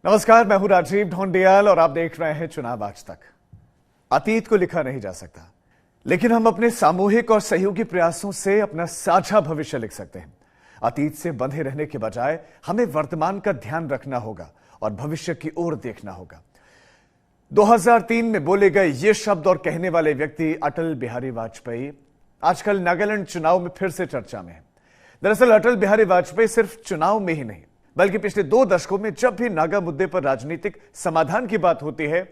नमस्कार, मैं हूं राजीव ढोंडियाल और आप देख रहे हैं चुनाव आज तक। अतीत को लिखा नहीं जा सकता, लेकिन हम अपने सामूहिक और सहयोगी प्रयासों से अपना साझा भविष्य लिख सकते हैं। अतीत से बंधे रहने के बजाय हमें वर्तमान का ध्यान रखना होगा और भविष्य की ओर देखना होगा। 2003 में बोले गए ये शब्द और कहने वाले व्यक्ति अटल बिहारी वाजपेयी आजकल नागालैंड चुनाव में फिर से चर्चा में है। दरअसल अटल बिहारी वाजपेयी सिर्फ चुनाव में ही नहीं, बल्कि पिछले 2 दशकों में जब भी नागा मुद्दे पर राजनीतिक समाधान की बात होती है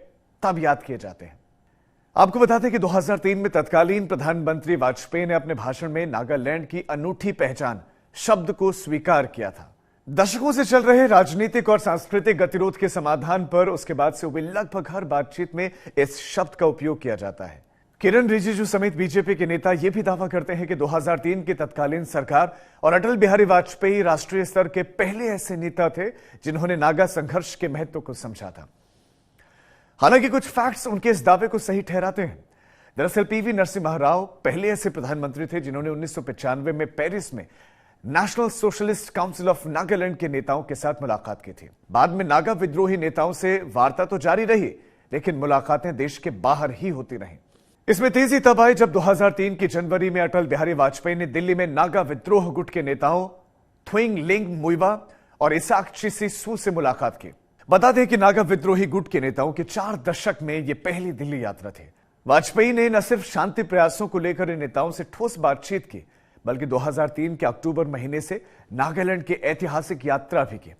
तब याद किए जाते हैं। आपको बता दें कि 2003 में तत्कालीन प्रधानमंत्री वाजपेयी ने अपने भाषण में नागालैंड की अनूठी पहचान शब्द को स्वीकार किया था। दशकों से चल रहे राजनीतिक और सांस्कृतिक गतिरोध के समाधान पर उसके बाद से हुई लगभग हर बातचीत में इस शब्द का उपयोग किया जाता है। किरण रिजिजू समेत बीजेपी के नेता यह भी दावा करते हैं कि 2003 की तत्कालीन सरकार और अटल बिहारी वाजपेयी राष्ट्रीय स्तर के पहले ऐसे नेता थे जिन्होंने नागा संघर्ष के महत्व को समझा था। हालांकि कुछ फैक्ट्स उनके इस दावे को सही ठहराते हैं। दरअसल पीवी नरसिम्हा राव पहले ऐसे प्रधानमंत्री थे जिन्होंने 1995 में पेरिस में national socialist council of Nagaland के नेताओं के साथ मुलाकात की थी। बाद में नागा विद्रोही नेताओं से वार्ता तो जारी रही, लेकिन मुलाकातें देश के बाहर ही होती रहीं। इसमें तेजी तब आई जब 2003 की जनवरी में अटल बिहारी वाजपेयी ने दिल्ली में नागा विद्रोह गुट के नेताओं थुइंग लिंग मुइवा और इसाक चिसी से मुलाकात की। बता दें कि नागा विद्रोही गुट के नेताओं के 4 दशक में यह पहली दिल्ली यात्रा थी। वाजपेयी ने न सिर्फ शांति प्रयासों को लेकर इन नेताओं से ठोस बातचीत की, बल्कि 2003 के अक्टूबर महीने से नागालैंड की ऐतिहासिक यात्रा भी की।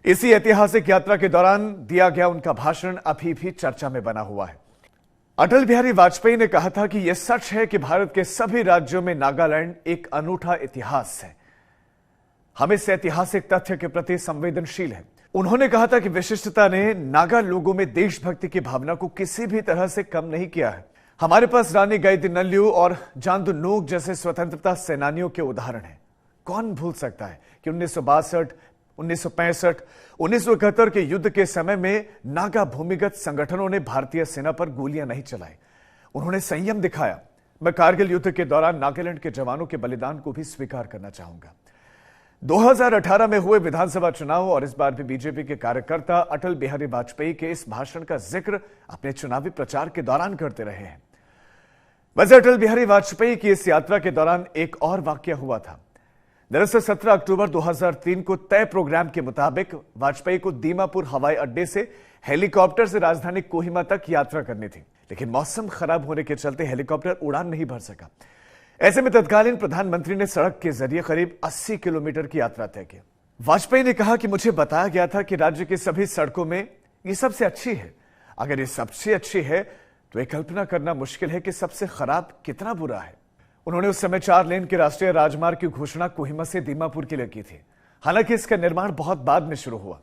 इसी ऐतिहासिक यात्रा के दौरान दिया गया उनका भाषण अभी भी चर्चा में बना हुआ है। अटल बिहारी वाजपेयी ने कहा था कि यह सच है कि भारत के सभी राज्यों में नागालैंड एक अनूठा इतिहास है। हम इस ऐतिहासिक तथ्य के प्रति संवेदनशील हैं। उन्होंने कहा था कि विशिष्टता ने नागा लोगों में देशभक्ति की भावना को किसी भी तरह से कम नहीं किया है। हमारे पास रानी गाइदिन्नल्लू और जांदू नोक जैसे स्वतंत्रता सेनानियों के उदाहरण हैं। कौन भूल सकता है कि 1962, 1965, 1971 के युद्ध के समय में नागा भूमिगत संगठनों ने भारतीय सेना पर गोलियां नहीं चलाई। उन्होंने संयम दिखाया। मैं कारगिल युद्ध के दौरान नागालैंड के जवानों के बलिदान को भी स्वीकार करना चाहूंगा। 2018 में हुए विधानसभा चुनाव और इस बार भी बीजेपी के कार्यकर्ता अटल बिहारी वाजपेयी के इस भाषण का जिक्र अपने चुनावी प्रचार के दौरान करते रहे हैं। वैसे अटल बिहारी वाजपेयी की इस यात्रा के दौरान एक और वाकया हुआ था। दरअसल 17 अक्टूबर 2003 को तय प्रोग्राम के मुताबिक वाजपेयी को दीमापुर हवाई अड्डे से हेलीकॉप्टर से राजधानी कोहिमा तक यात्रा करनी थी, लेकिन मौसम खराब होने के चलते हेलीकॉप्टर उड़ान नहीं भर सका। ऐसे में तत्कालीन प्रधानमंत्री ने सड़क के जरिए करीब 80 किलोमीटर की यात्रा तय की। वाजपेयी ने कहा कि मुझे बताया गया था कि राज्य की सभी सड़कों में ये सबसे अच्छी है। अगर ये सबसे अच्छी है तो यह कल्पना करना मुश्किल है कि सबसे खराब कितना बुरा है। उन्होंने उस समय 4 लेन के राष्ट्रीय राजमार्ग की घोषणा कोहिमा से दीमापुर के लिए की थी। हालांकि इसका निर्माण बहुत बाद में शुरू हुआ।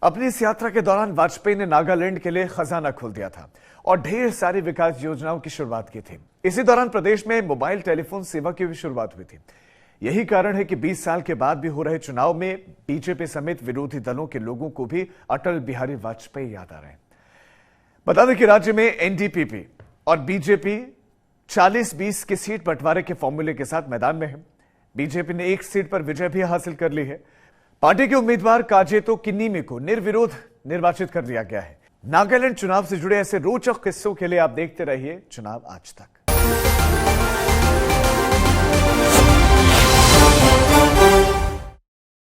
अपनी इस यात्रा के दौरान वाजपेयी ने नागालैंड के लिए खजाना खोल दिया था और ढेर सारी विकास योजनाओं की शुरुआत की थी। इसी दौरान प्रदेश में मोबाइल टेलीफोन सेवा की भी शुरुआत हुई थी। यही कारण है कि 20 साल के बाद भी हो रहे चुनाव में बीजेपी समेत विरोधी दलों के लोगों को भी अटल बिहारी वाजपेयी याद आ रहे हैं। बता दें कि राज्य में एनडीपीपी और बीजेपी 40-20 की सीट बंटवारे के फॉर्मूले के साथ मैदान में है। बीजेपी ने 1 सीट पर विजय भी हासिल कर ली है। पार्टी के उम्मीदवार काजेतो किन्नीमी को निर्विरोध निर्वाचित कर दिया गया है। नागालैंड चुनाव से जुड़े ऐसे रोचक किस्सों के लिए आप देखते रहिए चुनाव आज तक।